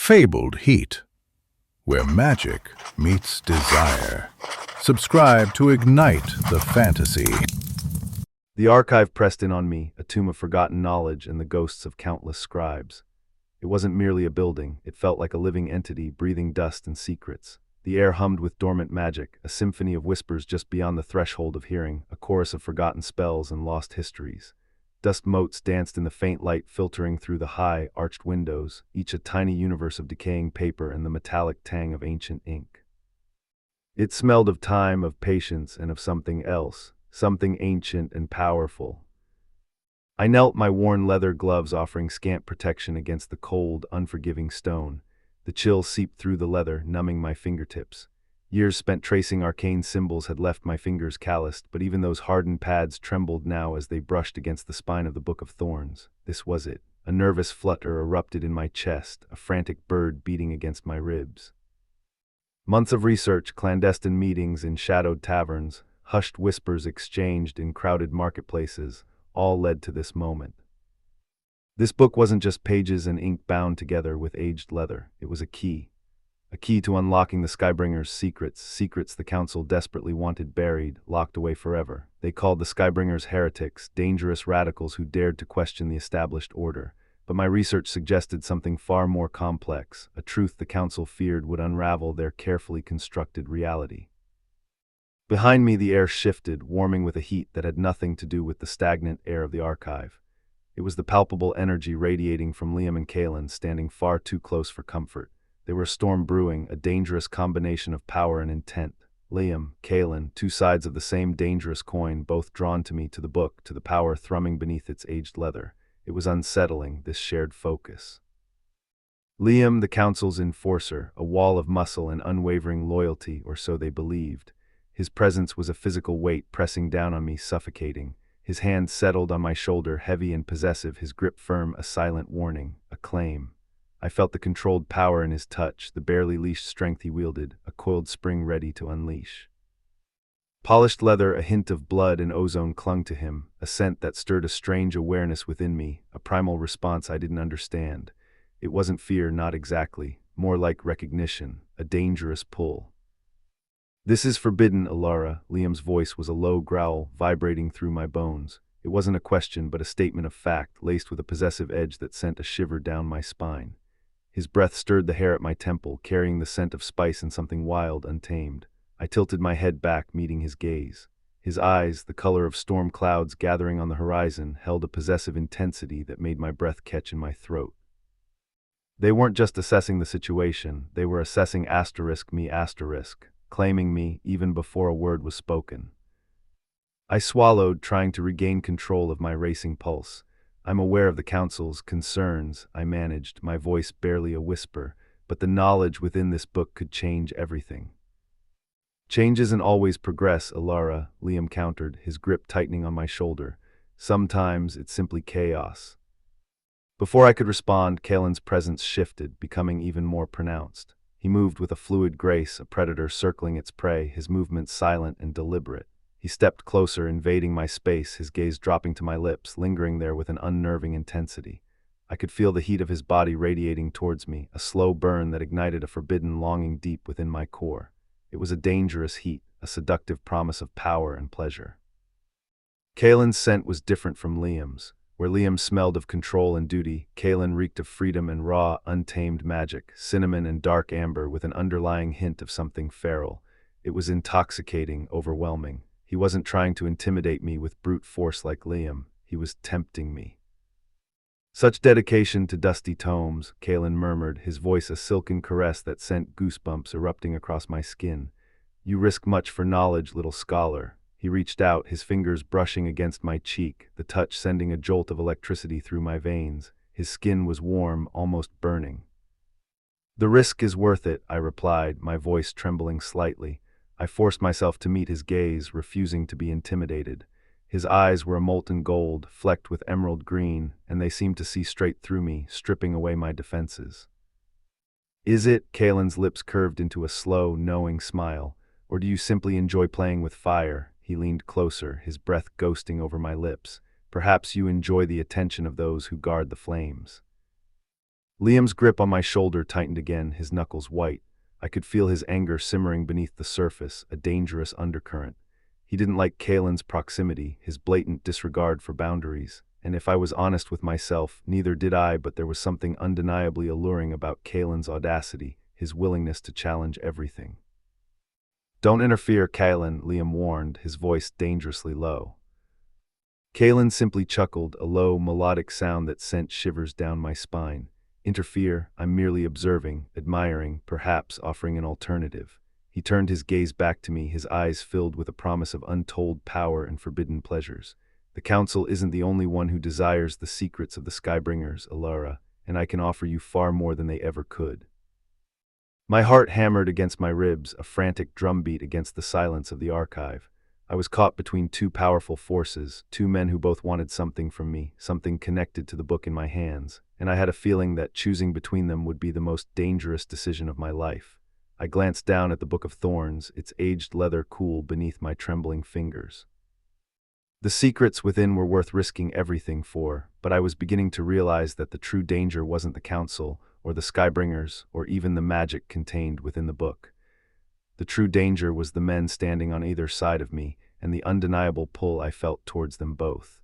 fabled heat, where magic meets desire. Subscribe to ignite the fantasy. The archive pressed in on me, a tomb of forgotten knowledge and the ghosts of countless scribes. It wasn't merely a building, it felt like a living entity breathing dust and secrets. The air hummed with dormant magic, a symphony of whispers just beyond the threshold of hearing, a chorus of forgotten spells and lost histories. Dust motes danced in the faint light filtering through the high, arched windows, each a tiny universe of decaying paper and the metallic tang of ancient ink. It smelled of time, of patience, and of something else, something ancient and powerful. I knelt, my worn leather gloves offering scant protection against the cold, unforgiving stone. The chill seeped through the leather, numbing my fingertips. Years spent tracing arcane symbols had left my fingers calloused, but even those hardened pads trembled now as they brushed against the spine of the Book of Thorns. This was it. A nervous flutter erupted in my chest, a frantic bird beating against my ribs. Months of research, clandestine meetings in shadowed taverns, hushed whispers exchanged in crowded marketplaces, all led to this moment. This book wasn't just pages and ink bound together with aged leather. It was a key to unlocking the Skybringer's secrets the Council desperately wanted buried, locked away forever. They called the Skybringers heretics, dangerous radicals who dared to question the established order. But my research suggested something far more complex, a truth the Council feared would unravel their carefully constructed reality. Behind me the air shifted, warming with a heat that had nothing to do with the stagnant air of the archive. It was the palpable energy radiating from Liam and Kaelen, standing far too close for comfort. They were a storm brewing, a dangerous combination of power and intent. Liam, Kaelen, two sides of the same dangerous coin, both drawn to me, to the book, to the power thrumming beneath its aged leather. It was unsettling, this shared focus. Liam, the Council's enforcer, a wall of muscle and unwavering loyalty, or so they believed. His presence was a physical weight pressing down on me, suffocating. His hand settled on my shoulder, heavy and possessive, his grip firm, a silent warning, a claim. I felt the controlled power in his touch, the barely leashed strength he wielded, a coiled spring ready to unleash. Polished leather, a hint of blood and ozone clung to him, a scent that stirred a strange awareness within me, a primal response I didn't understand. It wasn't fear, not exactly, more like recognition, a dangerous pull. "This is forbidden, Elara." Liam's voice was a low growl, vibrating through my bones. It wasn't a question, but a statement of fact, laced with a possessive edge that sent a shiver down my spine. His breath stirred the hair at my temple, carrying the scent of spice and something wild, untamed. I tilted my head back, meeting his gaze. His eyes, the color of storm clouds gathering on the horizon, held a possessive intensity that made my breath catch in my throat. They weren't just assessing the situation, they were assessing me, claiming me even before a word was spoken. I swallowed, trying to regain control of my racing pulse. "I'm aware of the Council's concerns," I managed, my voice barely a whisper, but the knowledge within this book could change everything. "Change isn't always progress, Elara," Liam countered, his grip tightening on my shoulder. "Sometimes it's simply chaos." Before I could respond, Kaelen's presence shifted, becoming even more pronounced. He moved with a fluid grace, a predator circling its prey, his movements silent and deliberate. He stepped closer, invading my space, his gaze dropping to my lips, lingering there with an unnerving intensity. I could feel the heat of his body radiating towards me, a slow burn that ignited a forbidden longing deep within my core. It was a dangerous heat, a seductive promise of power and pleasure. Kaelen's scent was different from Liam's. Where Liam smelled of control and duty, Kaelen reeked of freedom and raw, untamed magic, cinnamon and dark amber with an underlying hint of something feral. It was intoxicating, overwhelming. He wasn't trying to intimidate me with brute force like Liam. He was tempting me. "Such dedication to dusty tomes," Kaelen murmured, his voice a silken caress that sent goosebumps erupting across my skin. "You risk much for knowledge, little scholar." He reached out, his fingers brushing against my cheek, the touch sending a jolt of electricity through my veins. His skin was warm, almost burning. "The risk is worth it," I replied, my voice trembling slightly. I forced myself to meet his gaze, refusing to be intimidated. His eyes were a molten gold, flecked with emerald green, and they seemed to see straight through me, stripping away my defenses. "Is it?" Kaelen's lips curved into a slow, knowing smile. "Or do you simply enjoy playing with fire?" He leaned closer, his breath ghosting over my lips. "Perhaps you enjoy the attention of those who guard the flames." Liam's grip on my shoulder tightened again, his knuckles white. I could feel his anger simmering beneath the surface, a dangerous undercurrent. He didn't like Kaelen's proximity, his blatant disregard for boundaries. And if I was honest with myself, neither did I, but there was something undeniably alluring about Kaelen's audacity, his willingness to challenge everything. "Don't interfere, Kaelen," Liam warned, his voice dangerously low. Kaelen simply chuckled, a low, melodic sound that sent shivers down my spine. "Interfere? I'm merely observing, admiring, perhaps offering an alternative." He turned his gaze back to me, his eyes filled with a promise of untold power and forbidden pleasures. "The Council isn't the only one who desires the secrets of the Skybringers, Elara, and I can offer you far more than they ever could." My heart hammered against my ribs, a frantic drumbeat against the silence of the archive. I was caught between two powerful forces, two men who both wanted something from me, something connected to the book in my hands, and I had a feeling that choosing between them would be the most dangerous decision of my life. I glanced down at the Book of Thorns, its aged leather cool beneath my trembling fingers. The secrets within were worth risking everything for, but I was beginning to realize that the true danger wasn't the Council, or the Skybringers, or even the magic contained within the book. The true danger was the men standing on either side of me, and the undeniable pull I felt towards them both.